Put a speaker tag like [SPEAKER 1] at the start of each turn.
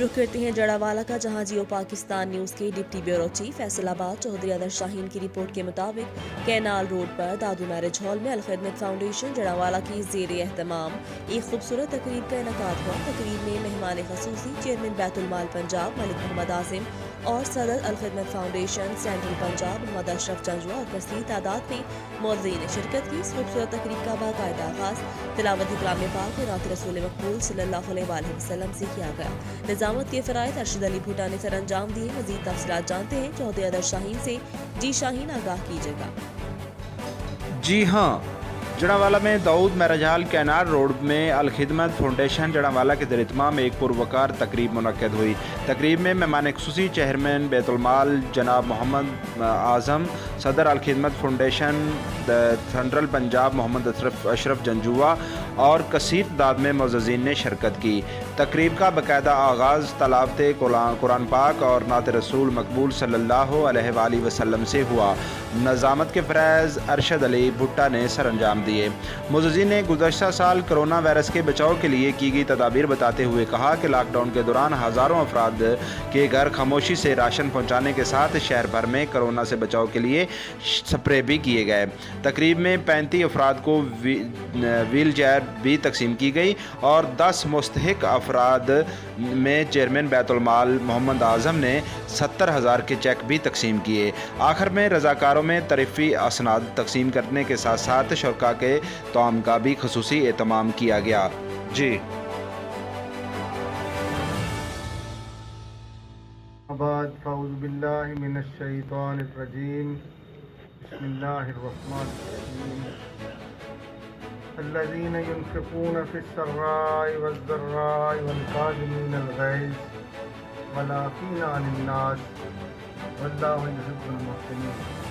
[SPEAKER 1] رخ کرتے ہیں جڑاوالا کا، جہاں جیو پاکستان نیوز کے ڈپٹی بیورو چیف فیصل آباد چودھری ادر شاہین کی رپورٹ کے مطابق کینال روڈ پر دادو میرج ہال میں الخدمت فاؤنڈیشن جڑاوالا کی زیر اہتمام ایک خوبصورت تقریب کا انعقاد ہوا۔ تقریب میں مہمان خصوصی چیئرمین بیت المال پنجاب ملک محمد عاصم اور صدر الخدمت فاؤنڈیشن سینٹرل پنجاب محمد اشرف جنجوا اور کثیر تعداد میں معززین نے شرکت کی۔ اس خوبصورت تقریب کا باقاعدہ آغاز تلاوت کلام پاک اور نعت رسول مقبول صلی اللہ علیہ وآلہ وسلم سے کیا گیا۔ نظامت کے فرائض ارشد علی بھٹا نے سر انجام دیے۔ مزید تفصیلات جانتے ہیں چودھری ادر شاہین سے۔ جی شاہین، آگاہ کیجیے گا۔
[SPEAKER 2] جی ہاں، جڑاوالا میں داؤد میرج ہال کینال روڈ میں الخدمت فاؤنڈیشن جڑاوالا کے زیر اہتمام ایک پروقار تقریب منعقد ہوئی۔ تقریب میں مہمان خصوصی چیئرمین بیت المال جناب محمد اعظم، صدر الخدمت فاؤنڈیشن سینٹرل پنجاب محمد اشرف جنجوا اور کثیر تعداد میں معززین نے شرکت کی۔ تقریب کا باقاعدہ آغاز تلاوت قرآن پاک اور نعت رسول مقبول صلی اللہ علیہ وآلہ وسلم سے ہوا۔ نظامت کے فرائض ارشد علی بھٹا نے سر انجام دیے۔ معززین نے گزشتہ سال کرونا وائرس کے بچاؤ کے لیے کی گئی تدابیر بتاتے ہوئے کہا کہ لاک ڈاؤن کے دوران ہزاروں افراد کے گھر خاموشی سے راشن پہنچانے کے ساتھ شہر بھر میں کرونا سے بچاؤ کے لیے سپرے بھی کیے گئے۔ تقریب میں 35 افراد کو ویل چیئر بھی تقسیم کی گئی اور 10 مستحق افراد میں چیئرمین بیت المال محمد اعظم نے 70,000 کے چیک بھی تقسیم کیے۔ آخر میں رضاکاروں میں ترفیعی اسناد تقسیم کرنے کے ساتھ ساتھ شرکاء کے طعام کا بھی خصوصی اہتمام کیا گیا۔ جی
[SPEAKER 3] اعوذ باللہ من الشیطان الرجیم، بسم اللہ الرحمن الرحیم۔ الذین ينفقون فی السراء والضراء والکاظمین الغیظ والعافین عن الناس واللہ یحب المحسنین۔